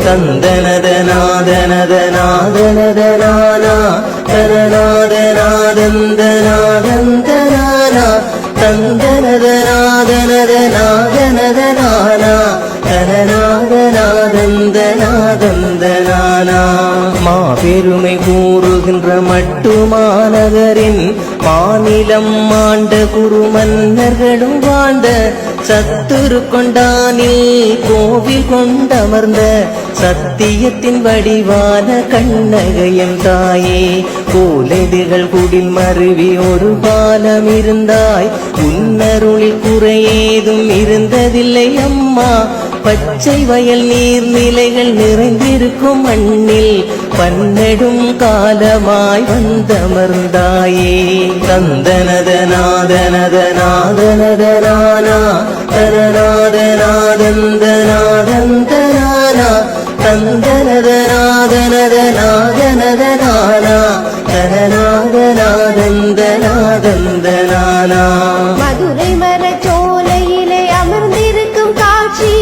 தந்தனதநாதனதநாதனதனானா தனநாதநாதந்தநாதந்தனானா தந்தனதநாதனதநாதனதனானா தனநாதநாதந்தநாதந்தனானா மாபெருமை கூறுகின்ற மட்டுமாநகரின் மாநிலம் ஆண்ட குரு மன்னர்களும் வாழ்ந்த சத்துரு கொண்டானில் கோவில் கொண்டமர்ந்த சத்தியத்தின் வடிவான கண்ணகையன் தாயே கோலெதிர்கள் குடில் மருவி ஒரு காலம் இருந்தாய் உன்னருளில் குறையேதும் இருந்ததில்லை அம்மா பச்சை வயல் நீர்நிலைகள் நிறைந்திருக்கும் மண்ணில் பன்னெடும் காலமாய் வந்தமர்ந்தாயே தந்தனதநாதனதநாதனதனானா தனநாதநாதந்தநாதந்தனானா தந்தனதநாதனதநாதனதனானா தனநாதநாதந்தநாதந்தனானா மதுரை மரச்சோலையிலே அமர்ந்திருக்கும் காட்சி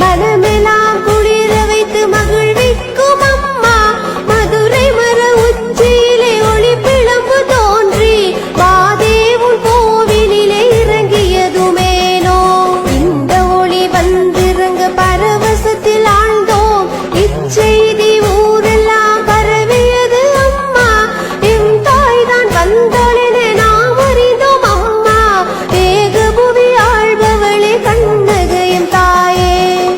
மனமெல்லாம் குளிர வைத்து மகிழ்விக்கும் அம்மா மதுரை மர உச்சியிலே ஒளி பிளம்பு தோன்றி வாதேவுன் கோவிலிலே இறங்கியதுமேனோ இந்த ஒளி வந்திறங்க பரவசத்தில் ஆழ்ந்தோம் இச்செய்தி ஊரெல்லாம் பரவியது அம்மா எம் தாய்தான் வந்தாளென நாம் அறிந்தோம் அம்மா ஏகபுவி ஆழ்பவளே கண்ணகையின் தாயே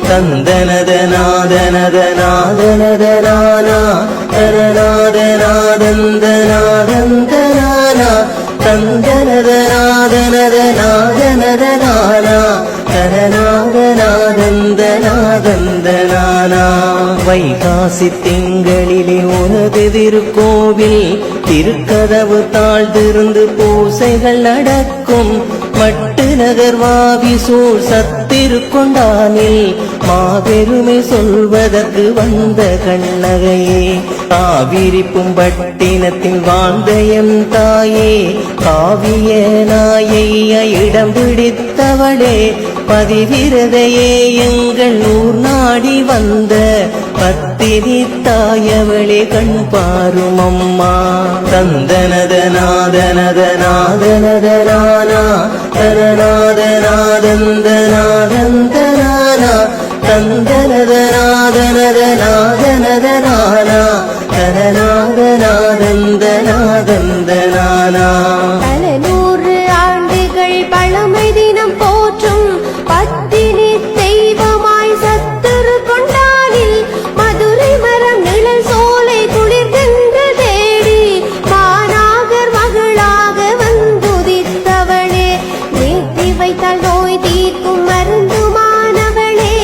தந்தனதநாதனதநாதனதனானா தனநாதநாதந்தநாதந்தனானா தந்தனதநாதனதநாதனதனானா தனநாதநாதந்தநாதந்தனானா வைகாசி திங்களிலே உனது திருக்கோவில் திருக்கதவு தாழ்ந்திருந்து பூசைகள் நடக்கும் மட்டு நகர் வாவி சூழ் சத்திருக்கொண்டானில் மாபெருமை சொல்வதற்கு வந்த கண்ணகையே காவிரிப்பும் பட்டினத்தில் வாழ்ந்த எம் தாயே காவிய நாயைய இடம் பிடித்தவளே பதிவிரதையே எங்கள் ஊர் நாடி வந்த பத்தினி தாயவளே கண் பாரும் அம்மா தந்தனதநாதனதநாதனதனானா தனநாதநாதந்தநாதந்தனானா தந்தனதநாதனதநாதனதனானா தனநாதநாதந்தநாதந்தனானா பல நூறு ஆண்டுகள் பழமை தினம் போற்றும் பத்தினி தெய்வமாய் சத்துரு கொண்டானில் மதுரை மரம் நிழல் சோலை குளிர்கின்ற தேடி மாநாகர் மகளாக வந்துதித்தவளே நேர்த்தி வைத்தால் நோய் தீர்க்கும் மருந்துமானவளே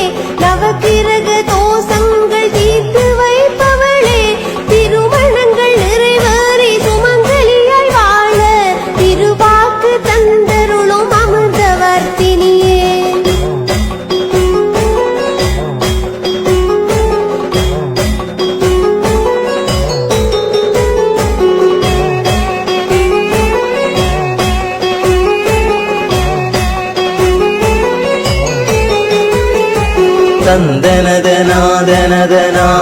நவக்கிரக தோஷங்கள் தீர்த்து வைப்பவளே திருமணங்கள் நிறைவேறி சுமங்கலியாய் வாழ திருவாக்கு தந்தருளும் அமிர்தவர்த்தினியே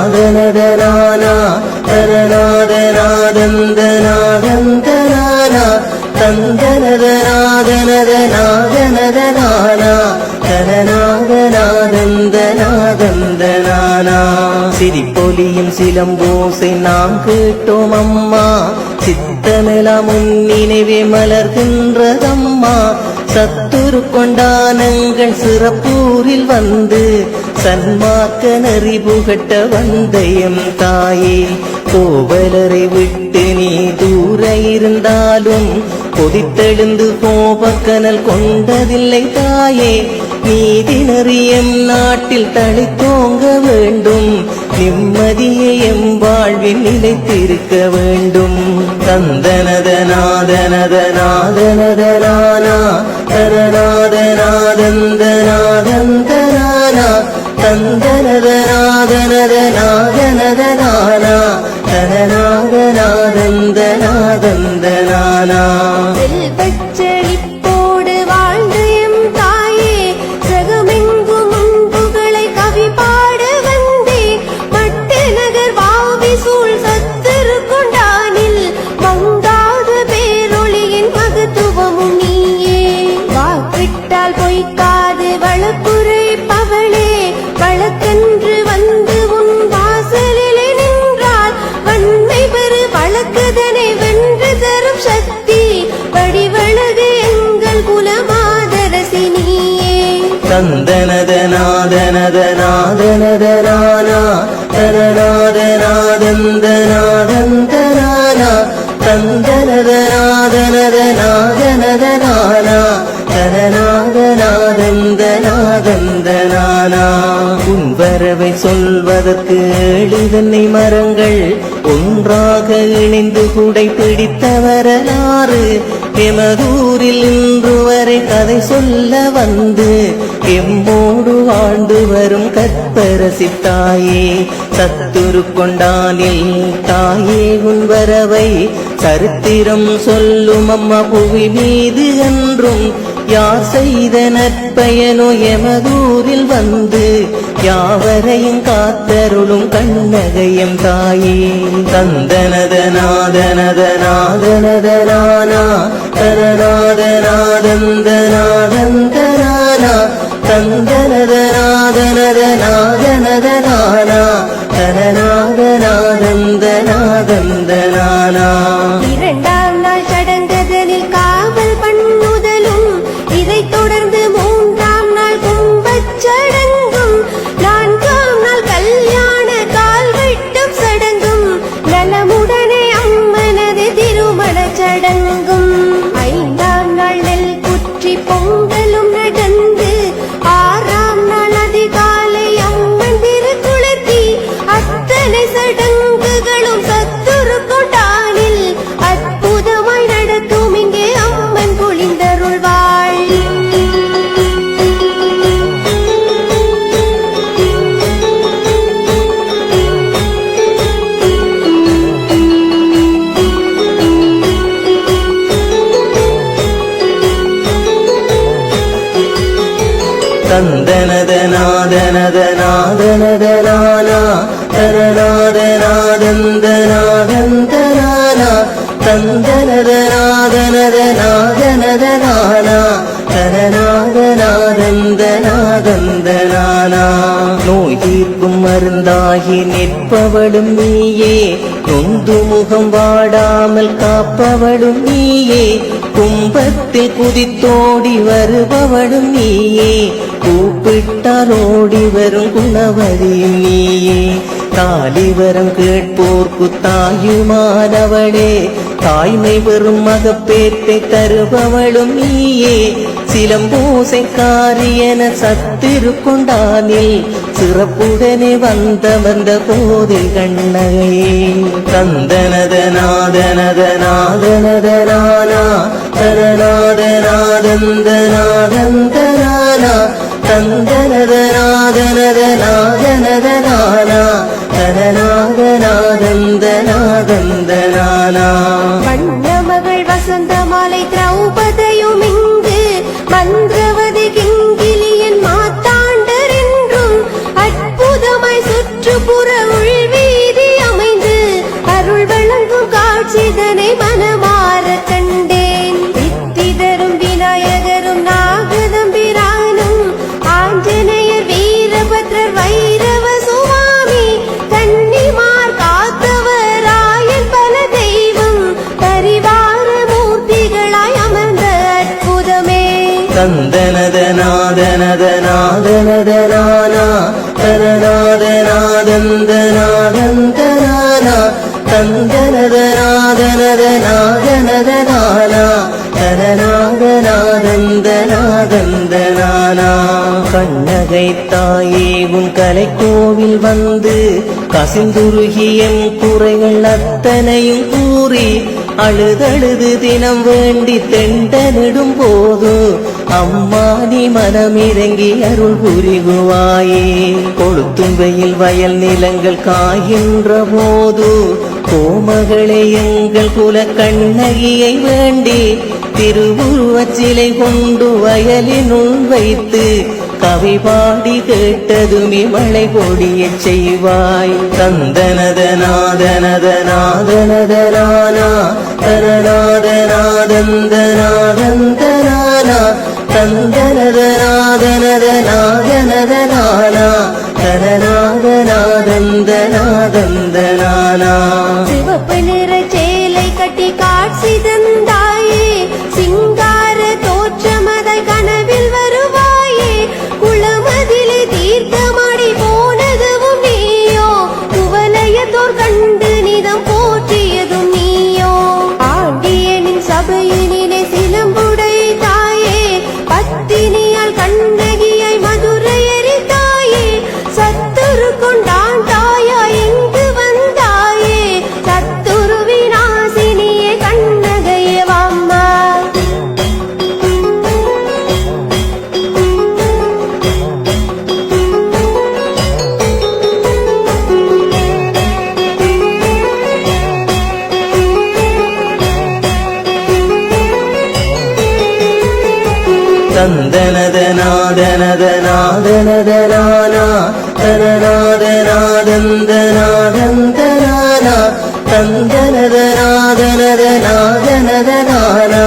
தந்தனதநாதனதநாதனதனானா தனநாதநாதந்தநாதந்தனானா தந்தனதநாதனதநாதனதனானா தனநாதநாதந்தநாதந்தனானா சிரிப்பொலியும் சிலம்போசை நாம் கேட்டோம் அம்மா சித்தமெல்லாம் உன் நினைவே மலர்கின்றதம்மா சத்துரு கொண்டானங்கள் சிறப்பூரில் வந்து சன்மார்க்க நெறி புகட்ட வந்தயம் தாயே கோவலரை விட்டு நீ தூர இருந்தாலும் கொதித்தெழுந்து கோபக்கனல் கொண்டதில்லை தாயே நீதி நெறியம் நாட்டில் தழைத்தோங்க வேண்டும் நிம்மதியை எம் வாழ்வில் நிலைத்திருக்க வேண்டும் தந்தனதநாதனதநாதனதனானா தனநாதநாதந்தநாதந்தனானா தந்தனதநாதனதநாதனதனானா தனநாதநாதந்தநாதந்தனானா செல்வச்செழிப்போடு வாழ்ந்த எம் தாயே ஜகமெங்கும் புகழை கவி பாட வந்தே தந்தனதநாதனதநாதனதனானா தனநாதநாதந்தநாதந்தனானா தந்தனதநாதனதநாதனதனானா தனநாதநாதந்தநாதந்தனானா உன் வரவை சொல்வதற்கு எளிதன்னை மரங்கள் ஒன்றாக இணைந்து கூடை பிடித்த வரலாறு எமதூரில் இன்று வரை கதை சொல்ல வந்து எம்மோடு வாழ்ந்து வரும் கற்பரசி தாயே சத்துருக்கொண்டானில் தாயே உன் வரவை சரித்திரம் சொல்லும் அம்மா புவி மீது என்றும் யார் செய்த நற்பயனோ எமதூரில் வந்து யாவரையும் காத்தருளும் கண்ணகையம் தாயே தந்தனதநாதனதநாதனதனானா தனநாதநாதந்தநாதந்தனானா தந்தனதநாதனதநாதனதனானா தனநாதநாதந்தநாதந்தனானா இரண்டாம் நாள் சடங்கதனில் காவல் பண்ணுதலும் இதைத் தொடர்ந்து மூன்றாம் நாள் கும்பச் சடங்கும் நான்காம் நாள் கல்யாண கால் வெட்டும் சடங்கும் நலமுடனே அம்மனது திருமணச் சடங்கும் ஐந்தாம் நாள் நெல் குற்றி பொங்கலும் நடந்து ஆறாம் நாள் அதிகாலை அம்மன் திருக்குளத்தி அத்தனை சடங்குகளும் சத்துரு கொண்டானில் அற்புதமாய் நடத்தும் இங்கே அம்மன் பொழிந்தருள்வாள் தந்தனதநாதனதநாதனதனானா தனநாதநாதந்தநாதந்தனானா தந்தனதநாதனதநாதனதனானா தனநாதநாதந்தநாதந்தனானா நோய் தீர்க்கும் மருந்தாகி நிற்பவளும் நீயே நொந்து முகம் வாடாமல் காப்பவளும் நீயே கும்பத்தில் குதித்தோடி வருபவளும் நீயே கூப்பிட்டால் ஓடி வரும் குணவதியும் நீயே தாலிவரம் கேட்போர்க்கு தாயுமானவளே தாய்மை வெறும் மகப்பேற்றை தருபவளும் நீயே சிலம்போசைக்காரி என சத்திருக்கொண்டானில் சிறப்புடனே வந்த போதில் கண்ணகையே தந்தனதநாதனதநாதனதனானா தனநாதநாதந்தநாதந்தனானா தந்தனதநாதனதநாதனதனானா தனநாதநாதந்தநாதந்தனானா வண்ணமகள் வசந்த மாலை திரௌபதியும் இங்கு மந்திரவதி கிங்கிலியன் மாத்தாண்டர் என்றும் அற்புதமாய் சுற்றுப்புற உள்வீதி அமைந்து அருள் வழங்கும் காட்சிதனை மனமாற கண்டேன் சித்தி தரும் விநாயகரும் நாகதம்பிரானும் ஆஞ்சநேயர் வீரபத்ரர் வைரவ சுவாமி கன்னிமார் காத்தவராயன் பல தெய்வம் பரிவார மூர்த்திகளாய் அமர்ந்த அற்புதமே தந்தனதநாதனதநாதனதனானா தனநாதநாதந்தநாதந்தனானா தந்தனதநாதனதநாதனதனானா தனநாதநாதந்தநாதந்தனானா கண்ணகை தாயே உன் கலைக்கோவில் வந்து கசிந்துருகியம் குறைகள் அத்தனையும் கூறி அழுதழுது தினம் வேண்டி தெண்டனிடும் போது அம்மா நீ மனமிறங்கி அருள் புரிகுவாயே கொளுத்தும் வெயில் வயல் நிலங்கள் காய்கின்ற போது கோமகளே எங்கள் குல கண்ணகியை வேண்டி திருவுருவச் சிலை கொண்டு வயலினுள் வைத்து கவி பாடி கேட்டதுமே மழை பொழியச் செய்வாய் தந்தனதநாதனதநாதனதனானா தனநாதநாதந்தநாதந்தனானா தந்தனதநாதனதநாதனதனானா தனநாதநாதந்தநாதந்தனானா சிவப்பு நிற சேலை கட்டி காட்சி தந்தாயே சிங்கார தோற்றமதை கனவில் வருவாயே தந்தனதனாதனதனாதனதனானா தனநாதனாதந்தனாதந்தனானா தந்தனதனாதனதனாதனதனானா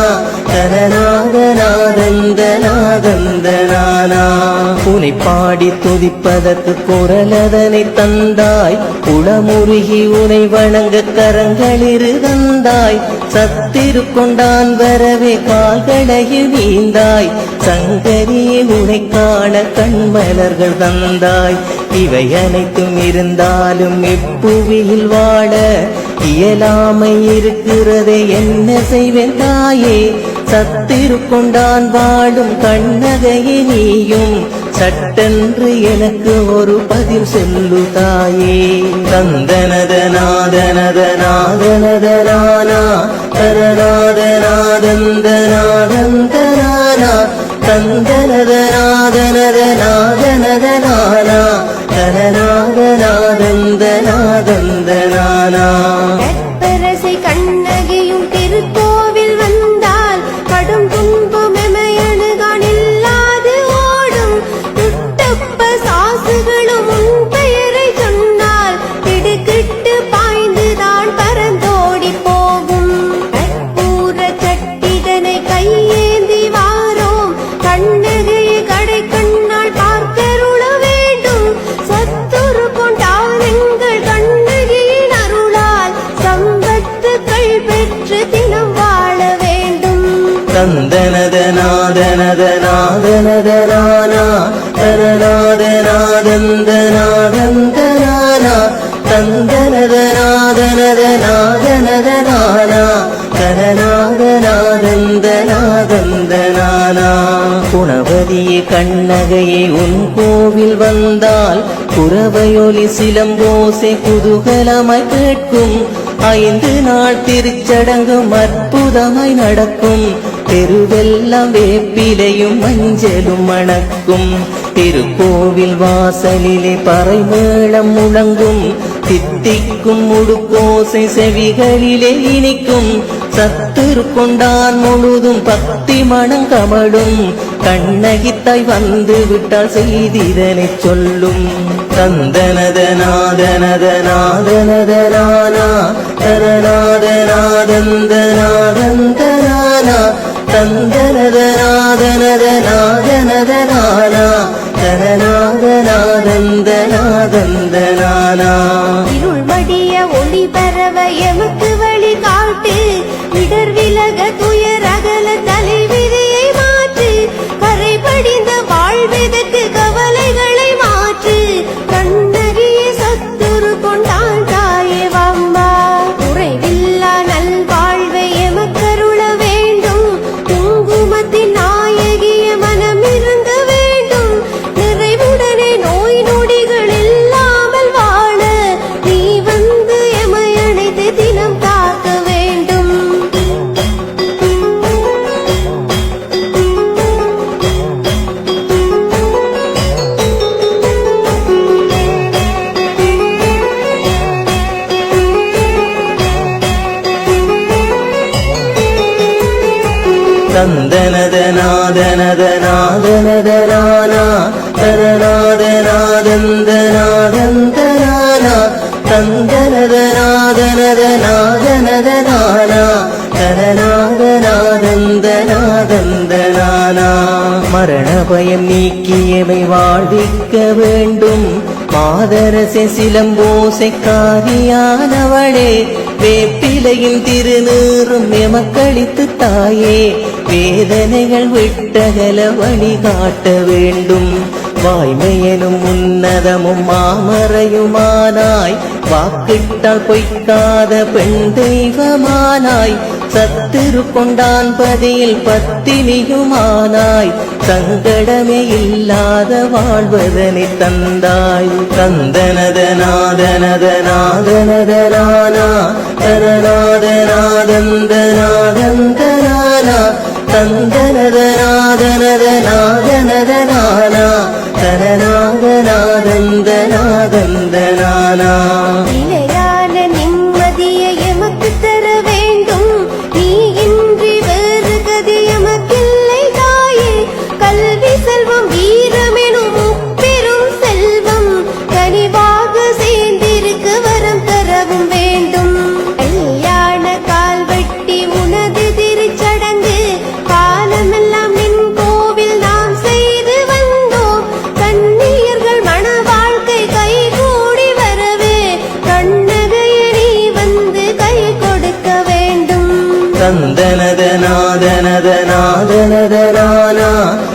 தனநாதனாதந்தனாதந்தனானா உனை பாடி துதிப்பதற்கு குரலதனை தந்தாய் உளமுருகி உனை வணங்க கரங்களிரு தந்தாய் சத்திரு கொண்டான் வரவே கால்களையில் வீந்தாய் சங்கரியே உனை காண கண்மலர்கள் தந்தாய் இவை அனைத்தும் இருந்தாலும் இப்புவியில் வாழ இயலாமை இருக்கிறதே என்ன செய்வேன் தாயே சத்திரு கொண்டான் வாழும் கண்ணகையே நீயும் சட்டென்று எனக்கு ஒரு பதில் சொல்லு தாயே தந்தனதனாதனதனாதனதனானா தனநாதனாதந்தனாதந்தனானா தந்தனதனாதனதனாதனதனானா தனநாதனாதந்தனாதந்தனானா கற்பரசை கண்ணகியும் திருக்கோவில் வந்தால் கடும் துன்பம் எமையணுகான் இல்லாது ஓடும் துட்டப்ப சாசுகளும் உன் பெயரை சொன்னால் திடுக்கிட்டு பாய்ந்துதான் பறந்தோடி போகும் கற்பூர சட்டிதனை கையேந்தி வாரோம் கண்ணகையை கடை கண்ணால் பார்க்கருள வேண்டும் சத்துரு கொண்டால் எங்கள் கண்ணகியின் அருளால் சம்பத்துக்கள் பெற்று தினம் வாழ வேண்டும் தந்தனதனாதனதனாதனதனானா தனநாதனாதந்தனாதந்தனானா தந்தனதனாதனதனாதனதனானா தனநாதனாதந்தனாதந்தனானா குணவதியே கண்ணகையே உன் கோவில் வந்தால் குரவையொலி சிலம்போசை குதூகலமாய் கேட்கும் 5 நாள் திருச்சடங்கும் அற்புதமாய் நடக்கும் தெருவெல்லாம் வேப்பிலையும் மஞ்சளும் மணக்கும் திருக்கோவில் வாசலிலே பறைமேளம் முழங்கும் தித்திக்கும் முடுக்கோசை செவிகளிலே இனிக்கும் சத்துரு கொண்டான் முழுதும் பக்தி மணம் கமழும் கண்ணகித்தாய் வந்து விட்டால் செய்திதனை சொல்லும் தந்தனதனாதனதனாதனதனானா தனநாதனாதந்தனாதந்தனானா தந்தனதனாதனதனாதனதனானா தனநாதனாதந்தனாதந்தனானா இருள் மடிய ஒளி பரவ எமக்கு வழி காட்டு இடர் விலக துயர் அகல தலைவிதியை மாற்று கரை படிந்த வாழ்வதற்கு கவலைகளை மாற்று கண்ணகியே சத்துரு கொண்டான் தாயே வம்பா குறைவில்லா நல்வாழ்வை எமக்கருள வேண்டும் குங்குமத்தின் நாயகிய மனம் இருந்த வேண்டும் நிறைவுடனே நோய் நொடிகள் இல்லாமல் வாழ நீ வந்து எமை அணைத்து தினம் காக்க வேண்டும் தந்தனதனாதனதனாதனதனானா தனநாதனாதந்தனாதந்தனானா தந்தனதனாதனதனாதனதனானா தனநாதனாதந்தனாதந்தனானா மரண பயம் நீக்கியவை வாழ்விக்க வேண்டும் மாதரசை சிலம்போசை காரியானவளே வேப்பிலையின் திருநீறும் எமக்களித்து தாயே வேதனைகள் விட்டகல வழிகாட்ட வேண்டும் வாய்மையனும் உன்னதமும் மாமறையுமானாய் வாக்கிட்டால் பொய்க்காத பெண் தெய்வமானாய் சத்துரு கொண்டான் பதியில் பத்தினியுமானாய் சங்கடமே இல்லாத வாழ்வதனை தந்தாய் தந்தனதனாதனதனாதனதனானா தனநாதனாதந்தனாதந்தனானா தந்தனதனாதனதனாதனதனானா தனநாதனாதந்தனாதந்தனானா நிலையான நிம்மதியை எமக்கு தர வேண்டும் நீ இன்றி வேறு கதி எமக்கில்லை தாயே தந்தனதநாதனதநாதனதனானா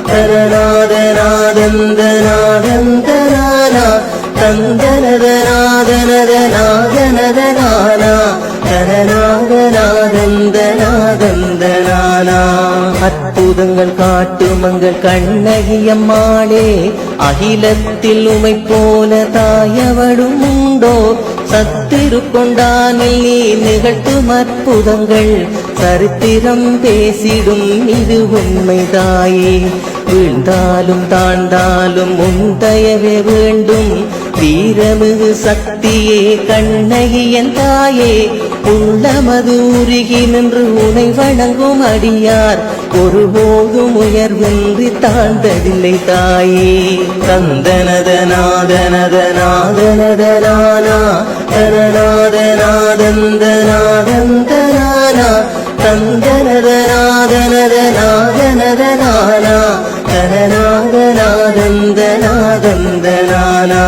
தனநாதநாதந்தநாதந்தனானா தந்தனதநாதனதநாதனதனானா தனநாதநாதந்தநாதந்தனானா அற்புதங்கள் காட்டுமங்கள் கண்ணகியம்மாளே அகிலத்தில் உமை போல தாயவடும் உண்டோ சத்திருக்கொண்டானில் நீ நிகழ்த்தும் அற்புதங்கள் சரித்திரம் பேசிடும் இது உண்மைதாயே வீழ்ந்தாலும் தாண்டாலும் உன் தயவே வேண்டும் வீரமிகு சக்தியே கண்ணகியன் தாயே உள்ளமது உருகி நின்று உனை வணங்கும் அடியார் ஒருபோதும் உயர்வென்றி தாழ்ந்ததில்லை தாயே தந்தனதநாதனதநாதனதனானா தனநாதநாதந்தநாதந்தனானா தந்தனதநாதனதநாதனதனானா தனநாதநாதந்தநாதந்தனானா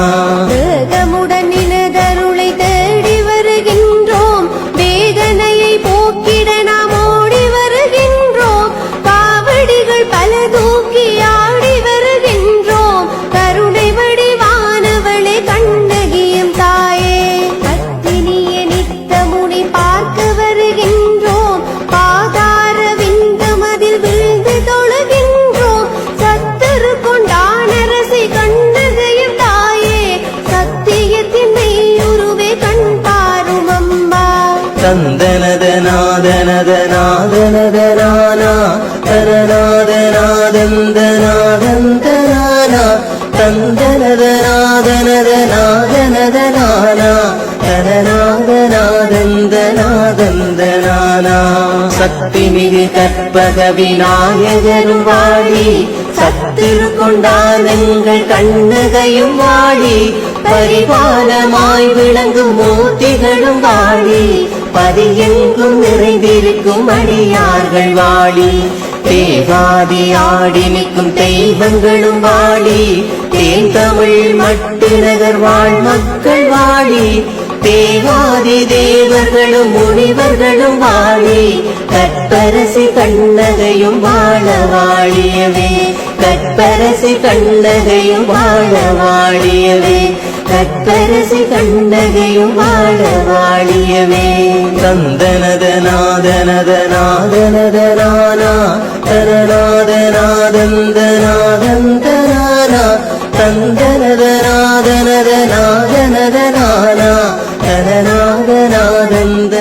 வேகமுடன் நினதருளை தேடி வருகின்றோம் வேதனையை போக்கிட நாம் ஓடி வருகின்றோம் காவடிகள் பல தூக்கி ஆடி வருகின்றோம் கருணை வடிவானவளே கண்ணகியும் தாயே அத்தினிய நித்தமுனி பார்க்க வருகின்றோம் பாதார விந்தமதில் விழுந்து தொழுகின்றோம் சத்துரு கொண்டானரசி கண்ணகையும் தாயே சத்தியத்தின் மெய்யுருவே கண் பாரும் அம்மா தந்தனதநாதனதநாதனதனானா தனநாதநாதந்தநாதந்தனானா தந்தனதநாதனதநாதனதனானா தனநாதநாதந்தநாதந்தனானா சக்தி மிகு கற்பக விநாயகரும் வாழி சத்திரு கொண்டானங்கள் கண்ணகையும் வாழி பரிபாலமாய் விளங்கும் மூர்த்திகளும் வாழி பதியெங்கும் நிறைந்திருக்கும் அடியார்கள் வாழி தேவாதி ஆடி நிற்கும் தெய்வங்களும் வாழி தேன் தமிழ் மட்டு நகர் வாழ் மக்கள் வாழி தேவாதி தேவர்களும் முனிவர்களும் வாழி கற்பரசி கண்ணகையும் வாழ வாழியவே கற்பரசி கண்ணகையும் வாழ வாழியவே கற்பரசி கண்ணகையும் வாழ வாழியவே தந்தனதநாதனதநாதனதனானா தனநாதநாதந்தநாதந்தனானா தந்தனதநாதனதநாதனதனானா தனநாதநாதந்த